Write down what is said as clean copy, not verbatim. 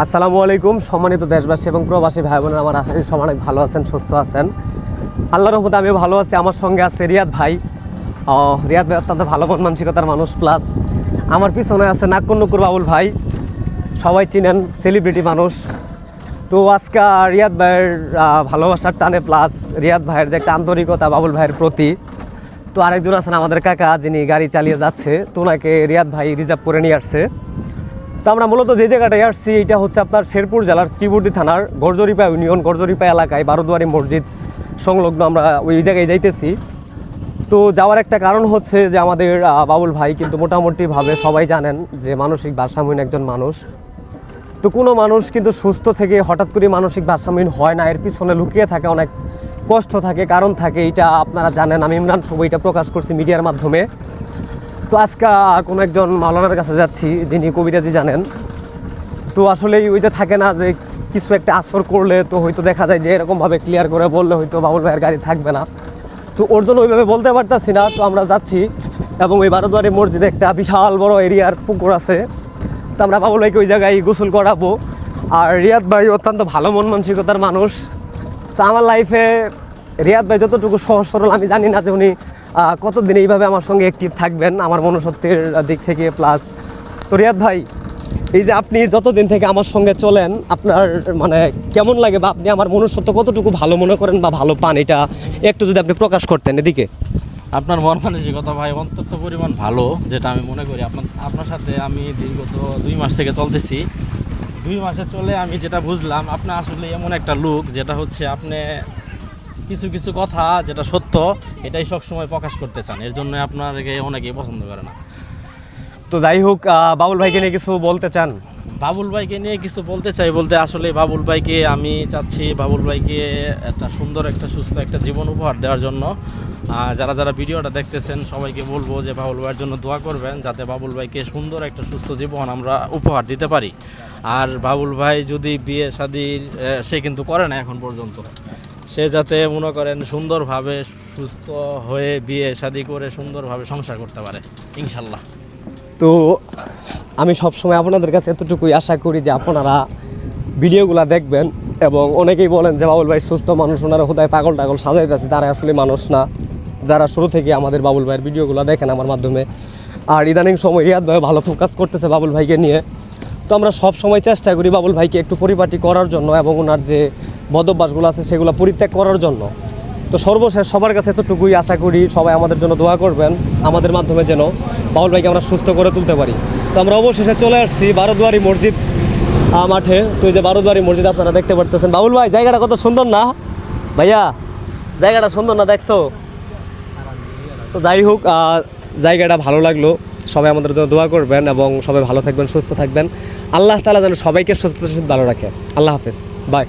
আসসালামু আলাইকুম সম্মানিত দেশবাসী এবং প্রবাসী ভাই বোনেরা, আমার আশা করি সবাই অনেক ভালো আছেন, সুস্থ আছেন। আল্লাহর রহমতে আমিও ভালো আছি। আমার সঙ্গে আছে রিয়াদ ভাই। রিয়াদ ভাই অত্যন্ত ভালো মন মানসিকতার মানুষ, প্লাস আমার পিছনে আছে নাক্কুন্নুকুর বাবুল ভাই, সবাই চিনেন, সেলিব্রিটি মানুষ। তো আজকে রিয়াদ ভাইয়ের ভালোবাসার টানে, প্লাস রিয়াদ ভাইয়ের যে একটা আন্তরিকতা বাবুল ভাইয়ের প্রতি, তো আরেকজন আছেন আমাদের কাকা, যিনি গাড়ি চালিয়ে যাচ্ছে, তো ওনাকে রিয়াদ ভাই রিজার্ভ করে নিয়ে আসছে। তো আমরা মূলত যে জায়গাটায় আসছি, এটা হচ্ছে আপনার শেরপুর জেলার শ্রীবর্দী থানার গরজরিপা ইউনিয়ন, গরজরিপা এলাকায় বারোদুয়ারি মসজিদ সংলগ্ন আমরা ওই জায়গায় যাইতেছি। তো যাওয়ার একটা কারণ হচ্ছে যে আমাদের বাবুল ভাই কিন্তু মোটামুটিভাবে সবাই জানেন যে মানসিক ভারসাম্যহীন একজন মানুষ। তো কোনো মানুষ কিন্তু সুস্থ থেকে হঠাৎ করে মানসিক ভারসাম্যহীন হয় না, এর পিছনে লুকিয়ে থাকে অনেক কষ্ট থাকে, কারণ থাকে, এটা আপনারা জানেন। আমি ইমরান শুভ এটা প্রকাশ করছি মিডিয়ার মাধ্যমে। তো আজকে কোনো একজন মাওলানার কাছে যাচ্ছি, যিনি কবিরাজি জানেন। তো আসলে ওই যে থাকে না যে কিছু একটা আসর করলে তো হয়তো দেখা যায় যে এরকমভাবে ক্লিয়ার করে বললে হয়তো বাবুল ভাইয়ের গাড়ি থাকবে না। তো ওর জন্য ওইভাবে বলতে পারতাছি না। তো আমরা যাচ্ছি এবং ওই বারোদুয়ারি মসজিদে একটা বিশাল বড় এরিয়ার পুকুর আছে। তো আমরা বাবুল ভাইকে ওই জায়গায় গোসল করাবো। আর রিয়াদ ভাই অত্যন্ত ভালো মন মানসিকতার মানুষ। তো আমার লাইফে রিয়াদ ভাই যতটুকু সহজ সরল, আমি জানি না যে উনি কতদিন এইভাবে আমার সঙ্গে অ্যাক্টিভ থাকবেন আমার মনুষ্যত্বের দিক থেকে। প্লাস তো রিয়াদ ভাই, এই যে আপনি যতদিন থেকে আমার সঙ্গে চলেন, আপনার মানে কেমন লাগে, বা আপনি আমার মনুষ্যত্ব কতটুকু ভালো মনে করেন বা ভালো পান, এটা একটু যদি আপনি প্রকাশ করতেন এদিকে। আপনার মন মানসিকতা ভাই অন্তত পরিমাণ ভালো, যেটা আমি মনে করি। আপনার সাথে আমি দীর্ঘত 2 মাস থেকে চলতেছি। 2 মাসে চলে আমি যেটা বুঝলাম, আপনি আসলে এমন একটা লোক, যেটা হচ্ছে আপনি কিছু কিছু কথা যেটা সত্য, এটাই সবসময় প্রকাশ করতে চান। এর জন্য আপনাকে অনেকেই পছন্দ করে না। তো যাই হোক, বাবুল ভাইকে নিয়ে কিছু বলতে চান? বাবুল ভাইকে নিয়ে কিছু বলতে চাই বলতে, আসলে বাবুল ভাইকে আমি চাচ্ছি বাবুল ভাইকে একটা সুন্দর, একটা সুস্থ একটা জীবন উপহার দেওয়ার জন্য। যারা যারা ভিডিওটা দেখতেছেন সবাইকে বলবো যে বাবুল ভাইয়ের জন্য দোয়া করবেন, যাতে বাবুল ভাইকে সুন্দর একটা সুস্থ জীবন আমরা উপহার দিতে পারি। আর বাবুল ভাই যদি বিয়ে শাদী সে কিন্তু করে না এখন পর্যন্ত, সে যাতে মনে করেন সুন্দরভাবে সুস্থ হয়ে বিয়ে শাদী করে সুন্দরভাবে সংসার করতে পারে ইনশাল্লাহ। তো আমি সবসময় আপনাদের কাছে এতটুকুই আশা করি যে আপনারা ভিডিওগুলো দেখবেন। এবং অনেকেই বলেন যে বাবুল ভাই সুস্থ মানুষ, ওনারা কোথায় পাগল টাগল সাজাইতেছে, তারা আসলে মানুষ না, যারা শুরু থেকে আমাদের বাবুল ভাইয়ের ভিডিওগুলো দেখেন আমার মাধ্যমে। আর ইদানিং সময় রিয়াদ ভাই ভালো ফোকাস করতেছে বাবুল ভাইকে নিয়ে। তো আমরা সব সময় চেষ্টা করি বাবুল ভাইকে একটু পরিপাটি করার জন্য এবং ওনার যে বদভ্যাসগুলো আছে সেগুলো পরিত্যাগ করার জন্য। তো সর্বশেষ সবার কাছে এতটুকুই আশা করি, সবাই আমাদের জন্য দোয়া করবেন, আমাদের মাধ্যমে যেন বাবুল ভাইকে আমরা সুস্থ করে তুলতে পারি। তো আমরা অবশেষে চলে আসছি বারোদুয়ারি মসজিদ মাঠে। তো এই যে বারোদুয়ারি মসজিদ আপনারা দেখতে পারতেছেন। বাবুল ভাই, জায়গাটা কত সুন্দর না ভাইয়া? জায়গাটা সুন্দর না, দেখছো? তো যাই হোক, জায়গাটা ভালো লাগলো। সবাই আমাদের জন্য দোয়া করবেন এবং সবাই ভালো থাকবেন, সুস্থ থাকবেন। আল্লাহ তাআলা যেন সবাইকে সুস্থ ভালো রাখে। আল্লাহ হাফেজ, বাই।